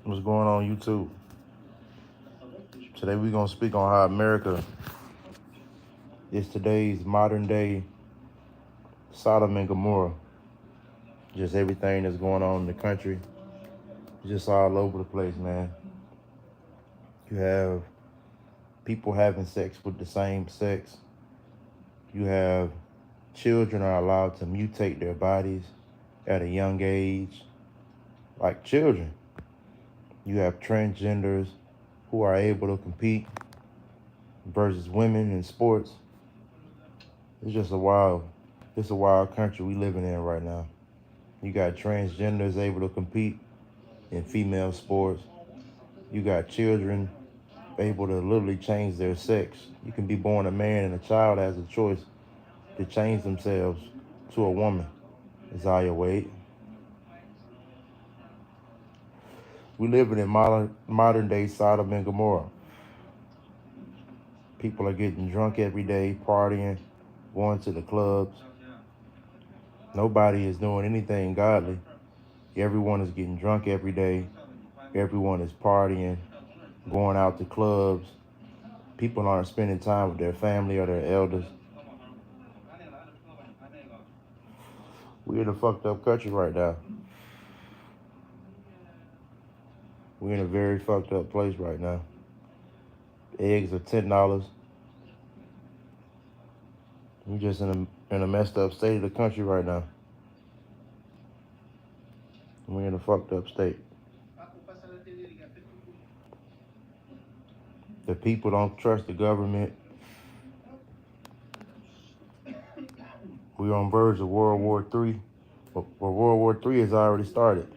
What's going on YouTube? Today we're going to speak on how America is today's modern day Sodom and Gomorrah. Just everything that's going on in the country, just all over the place, man. You have people having sex with the same sex. You have children are allowed to mutate their bodies at a young age, like children. You have transgenders who are able to compete versus women in sports. It's just it's a wild country we living in right now. You got transgenders able to compete in female sports. You got children able to literally change their sex. You can be born a man and a child has a choice to change themselves to a woman. Isaiah Wade. We living in modern day Sodom and Gomorrah. People are getting drunk every day, partying, going to the clubs. Nobody is doing anything godly. Everyone is getting drunk every day. Everyone is partying, going out to clubs. People aren't spending time with their family or their elders. We're in a fucked up country right now. We're in a very fucked up place right now. Eggs are $10. We're just in a messed up state of the country right now. We're in a fucked up state. The people don't trust the government. We're on verge of World War III. But World War III has already started.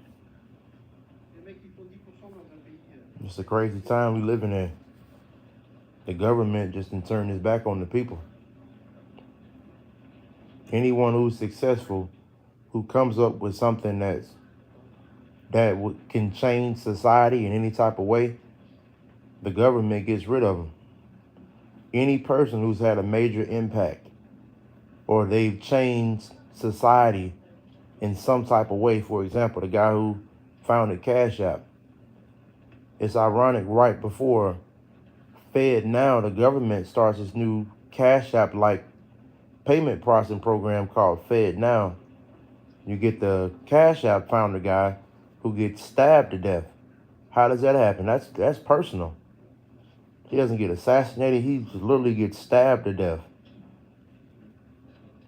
It's a crazy time we living in. The government just didn't turn its back on the people. Anyone who's successful, who comes up with something that can change society in any type of way, the government gets rid of them. Any person who's had a major impact or they've changed society in some type of way, for example, the guy who founded Cash App. It's ironic, right before Fed Now, the government starts this new Cash App-like payment processing program called Fed Now. You get the Cash App founder guy who gets stabbed to death. How does that happen? That's personal. He doesn't get assassinated. He literally gets stabbed to death.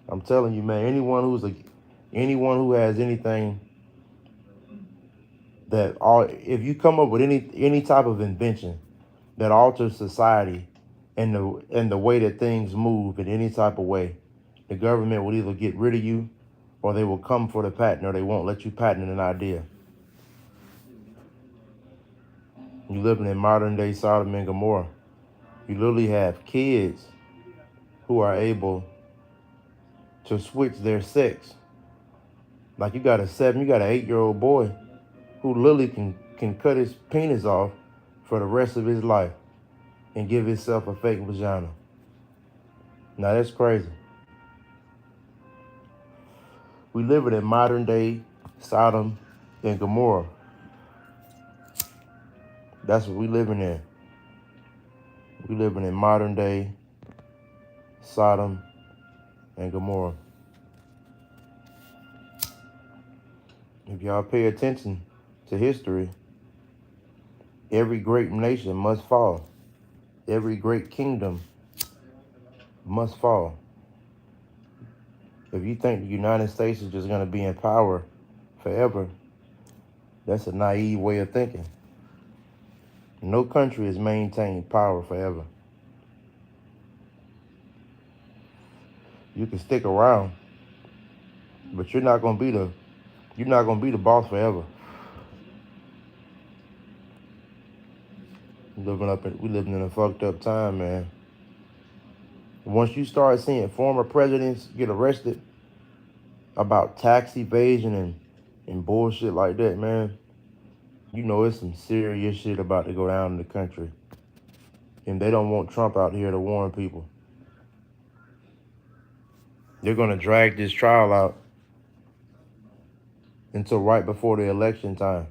I'm telling you, man, anyone who has anything if you come up with any type of invention that alters society and the way that things move in any type of way, the government will either get rid of you or they will come for the patent, or they won't let you patent an idea. You living in modern day Sodom and Gomorrah. You literally have kids who are able to switch their sex. Like you got an 8-year-old boy who literally can cut his penis off for the rest of his life and give himself a fake vagina. Now that's crazy. We living in modern day Sodom and Gomorrah. That's what we living in. We living in modern day Sodom and Gomorrah. If y'all pay attention to history, every great nation must fall. Every great kingdom must fall. If you think the United States is just going to be in power forever, that's a naive way of thinking. No country has maintained power forever. You can stick around, but you're not going to be the boss forever. We living in a fucked up time, man. Once you start seeing former presidents get arrested about tax evasion and bullshit like that, man, you know it's some serious shit about to go down in the country. And they don't want Trump out here to warn people. They're going to drag this trial out until right before the election time.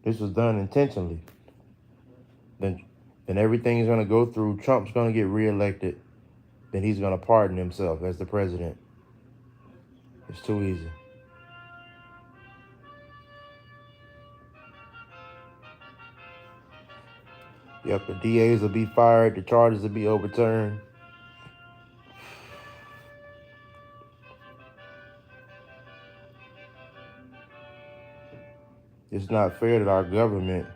This was done intentionally. Then everything is going to go through. Trump's going to get reelected. Then he's going to pardon himself as the president. It's too easy. Yep, the DAs will be fired. The charges will be overturned. It's not fair that our government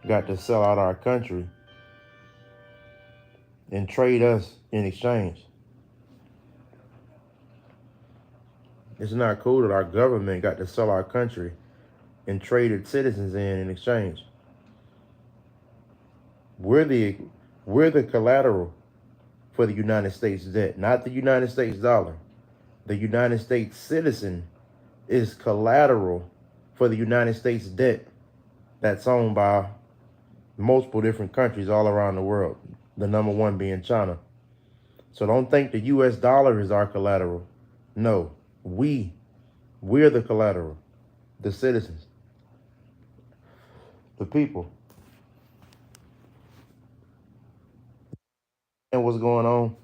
got to sell out our country and trade us in exchange. It's not cool that our government got to sell our country and trade its citizens in exchange. We're the collateral for the United States debt, not the United States dollar. The United States citizen is collateral for the United States debt that's owned by multiple different countries all around the world, the number one being China. So don't think the US dollar is our collateral. No, we're the collateral, the citizens, the people. And what's going on?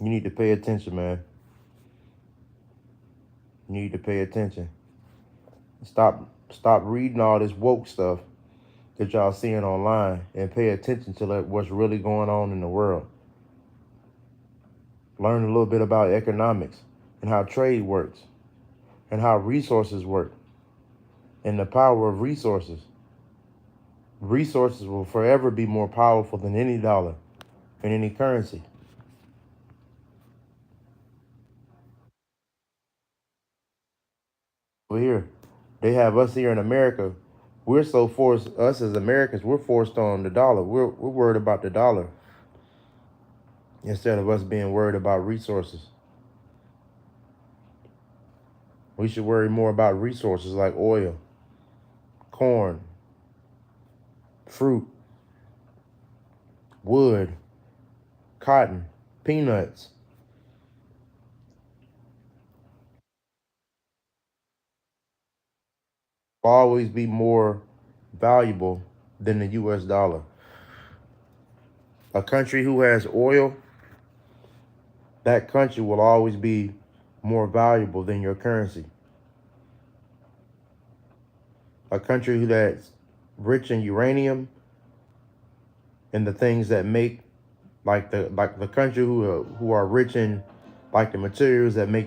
You need to pay attention, man. You need to pay attention. Stop reading all this woke stuff that y'all seeing online and pay attention to what's really going on in the world. Learn a little bit about economics and how trade works and how resources work and the power of resources. Resources will forever be more powerful than any dollar and any currency. Over here, they have us here in America. We're so forced, us as Americans, we're forced on the dollar. We're worried about the dollar instead of us being worried about resources. We should worry more about resources like oil, corn, fruit, wood, cotton, peanuts. Will always be more valuable than the US dollar. A country who has oil, that country will always be more valuable than your currency. A country that's rich in uranium and the things that make, like the country who are rich in like the materials that make